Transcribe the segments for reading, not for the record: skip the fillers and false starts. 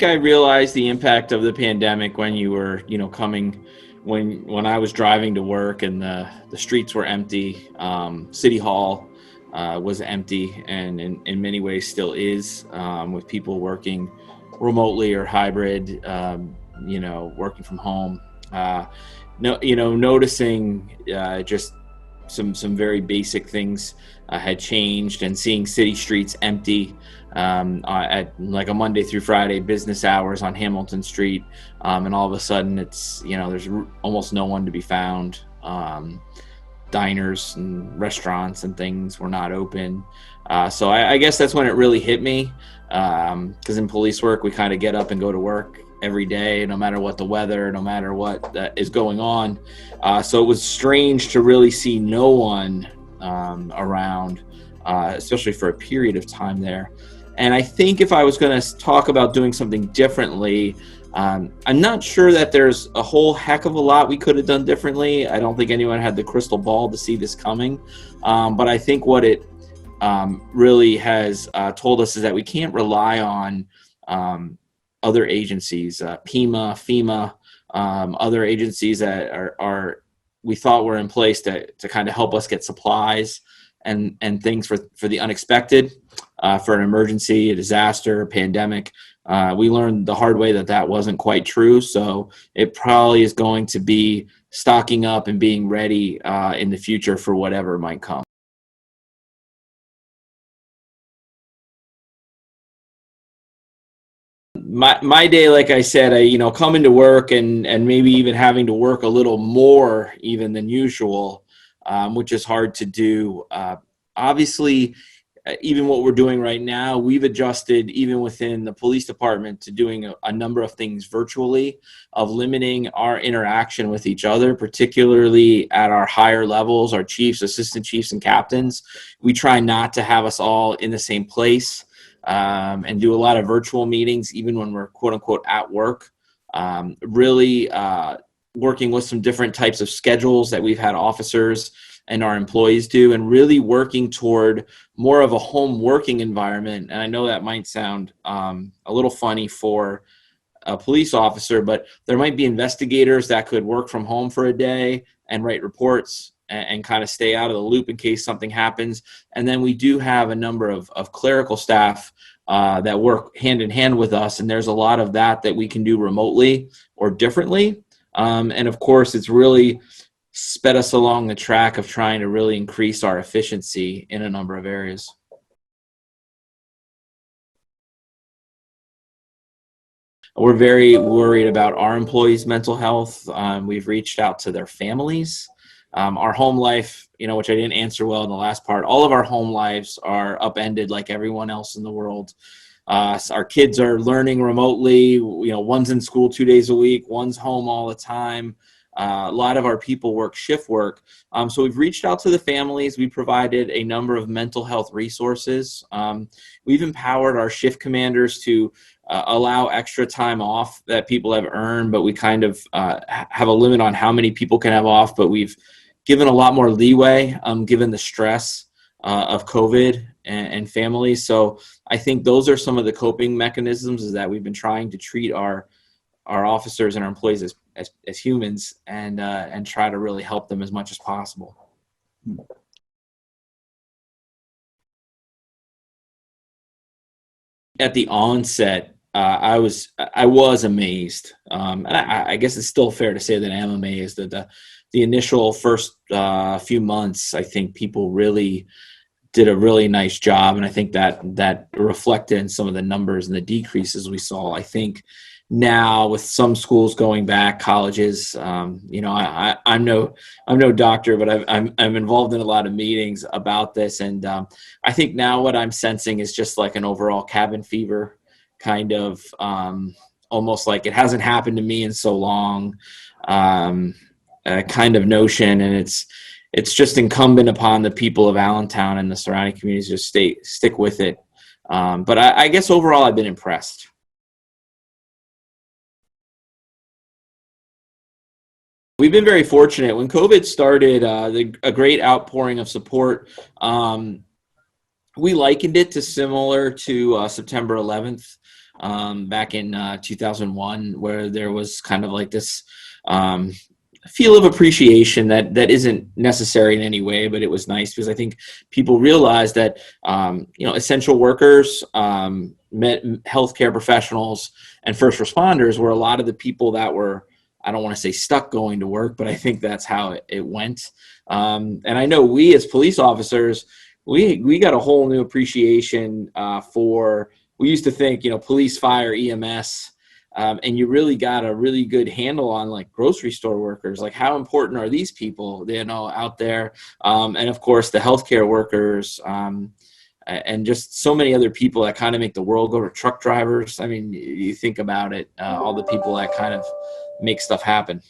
think I realized the impact of the pandemic when you were, when I was driving to work and the streets were empty. City Hall was empty, and in many ways still is, with people working remotely or hybrid, working from home. Noticing just some very basic things had changed, and seeing city streets empty at like a Monday through Friday business hours on Hamilton Street, and all of a sudden it's there's almost no one to be found. Diners and restaurants and things were not open, so I guess that's when it really hit me, because in police work we kind of get up and go to work every day, no matter what the weather, no matter what is going on. So it was strange to really see no one around, especially for a period of time there. And I think if I was going to talk about doing something differently, I'm not sure that there's a whole heck of a lot we could have done differently. I don't think anyone had the crystal ball to see this coming. But I think what it really has told us is that we can't rely on other agencies, FEMA, other agencies that are we thought were in place to kind of help us get supplies and things for the unexpected, for an emergency, a disaster, a pandemic. We learned the hard way that wasn't quite true. So it probably is going to be stocking up and being ready in the future for whatever might come. My day, like I said, coming to work and maybe even having to work a little more even than usual, which is hard to do. Obviously, even what we're doing right now, we've adjusted even within the police department to doing a number of things virtually, of limiting our interaction with each other, particularly at our higher levels, our chiefs, assistant chiefs, and captains. We try not to have us all in the same place, and do a lot of virtual meetings, even when we're quote unquote at work. Really working with some different types of schedules that we've had officers and our employees do, and really working toward more of a home working environment. And I know that might sound a little funny for a police officer, but there might be investigators that could work from home for a day and write reports and kind of stay out of the loop in case something happens. And then we do have a number of clerical staff that work hand in hand with us, and there's a lot of that we can do remotely or differently. And of course, it's really sped us along the track of trying to really increase our efficiency in a number of areas. We're very worried about our employees' mental health. We've reached out to their families. Our home life, which I didn't answer well in the last part, all of our home lives are upended like everyone else in the world. So our kids are learning remotely. One's in school 2 days a week, one's home all the time. A lot of our people work shift work. So we've reached out to the families. We provided a number of mental health resources. We've empowered our shift commanders to allow extra time off that people have earned, but we kind of have a limit on how many people can have off, but we've given a lot more leeway given the stress of COVID and families. So I think those are some of the coping mechanisms, is that we've been trying to treat our officers and our employees as humans, and try to really help them as much as possible. At the onset, I was amazed, and I guess it's still fair to say that I am amazed that the initial first few months, I think people really did a really nice job, and I think that reflected in some of the numbers and the decreases we saw. I think now, with some schools going back, colleges, I'm no doctor, but I'm involved in a lot of meetings about this, and I think now what I'm sensing is just like an overall cabin fever kind of, almost like it hasn't happened to me in so long, kind of notion, and it's just incumbent upon the people of Allentown and the surrounding communities to stick with it. But I guess overall I've been impressed. We've been very fortunate. When COVID started, a great outpouring of support. We likened it to similar to September 11th. back in 2001, where there was kind of like this feel of appreciation that isn't necessary in any way, but it was nice because I think people realized that essential workers, healthcare professionals, and first responders were a lot of the people that were, I don't want to say stuck going to work, but I think that's how it went. And I know we as police officers, we got a whole new appreciation for. We used to think, police, fire, EMS. And you really got a really good handle on like grocery store workers, like how important are these people, out there, and of course the healthcare workers, and just so many other people that kind of make the world go. To truck drivers. I mean, you think about it, all the people that kind of make stuff happen.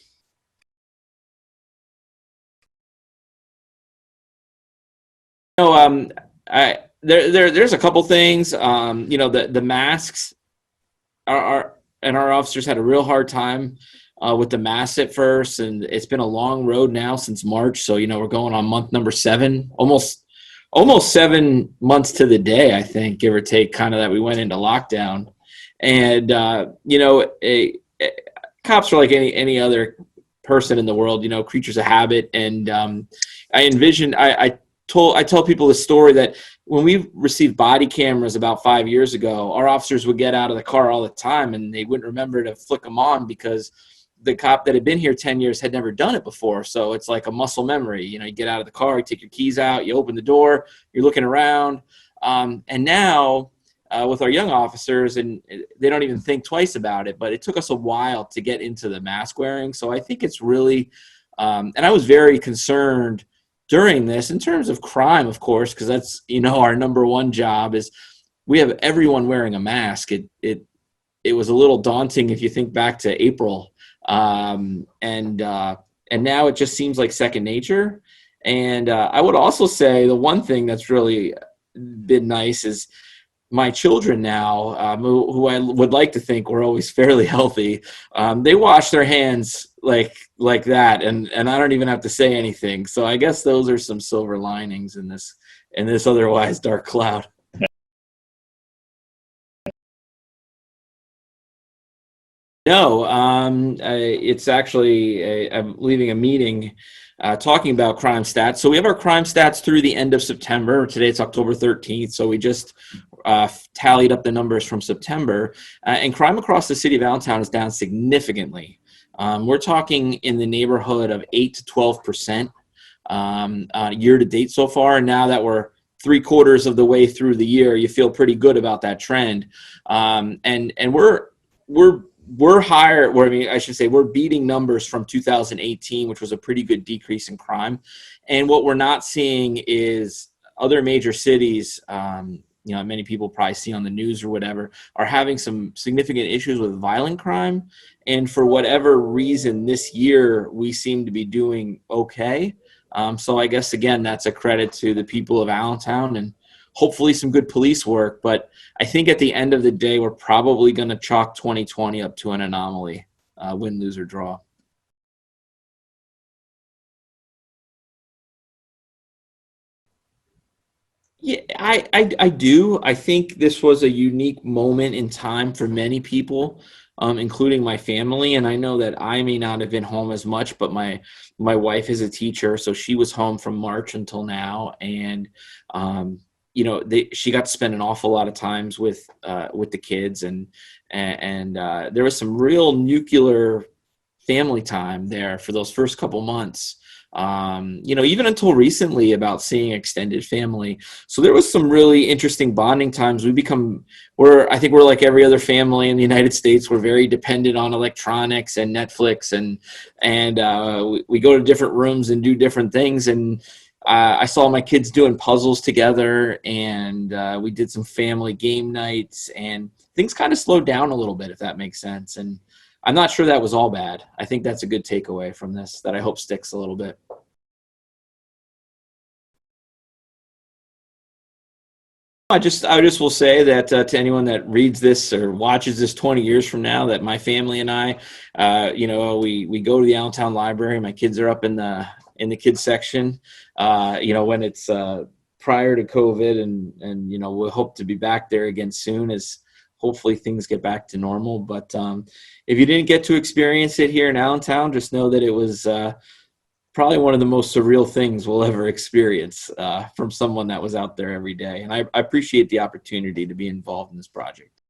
I there's a couple things. The masks are and our officers had a real hard time with the masks at first, and it's been a long road now since March. So we're going on month number 7, almost 7 months to the day, I think, give or take, kind of that we went into lockdown. And cops are like any other person in the world, creatures of habit. And I envisioned, I tell people the story that when we received body cameras about 5 years ago, our officers would get out of the car all the time and they wouldn't remember to flick them on because the cop that had been here 10 years had never done it before. So it's like a muscle memory. You get out of the car, you take your keys out, you open the door, you're looking around. And now with our young officers, and they don't even think twice about it, but it took us a while to get into the mask wearing. So I think it's really, and I was very concerned during this in terms of crime, of course, because that's, our number one job is we have everyone wearing a mask. It was a little daunting if you think back to April. And now it just seems like second nature. And I would also say the one thing that's really been nice is my children now, who I would like to think were always fairly healthy, they wash their hands like that, and I don't even have to say anything. So I guess those are some silver linings in this otherwise dark cloud. No, it's actually I'm leaving a meeting talking about crime stats. So we have our crime stats through the end of September. Today it's October 13th, so we just tallied up the numbers from September. And crime across the city of Allentown is down significantly. We're talking in the neighborhood of 8 to 12% year to date so far. And now that we're 3/4 of the way through the year, you feel pretty good about that trend. And we're higher, or I mean, I should say we're beating numbers from 2018, which was a pretty good decrease in crime. And what we're not seeing is other major cities, many people probably see on the news or whatever, are having some significant issues with violent crime. And for whatever reason, this year we seem to be doing okay. So I guess, again, that's a credit to the people of Allentown and hopefully some good police work. But I think at the end of the day, we're probably going to chalk 2020 up to an anomaly, win, lose, or draw. Yeah, I do. I think this was a unique moment in time for many people, including my family. And I know that I may not have been home as much, but my wife is a teacher, so she was home from March until now. And she got to spend an awful lot of times with the kids, and there was some real nuclear family time there for those first couple months. Even until recently, about seeing extended family. So there was some really interesting bonding times. I think we're like every other family in the United States. We're very dependent on electronics and Netflix, and we go to different rooms and do different things. And I saw my kids doing puzzles together, and we did some family game nights, and things kind of slowed down a little bit, if that makes sense. And I'm not sure that was all bad. I think that's a good takeaway from this that I hope sticks a little bit. I just will say that to anyone that reads this or watches this 20 years from now, that my family and I, we go to the Allentown Library. My kids are up in the kids section, when it's prior to COVID, and we'll hope to be back there again soon as hopefully things get back to normal. But if you didn't get to experience it here in Allentown, just know that it was probably one of the most surreal things we'll ever experience from someone that was out there every day. And I appreciate the opportunity to be involved in this project.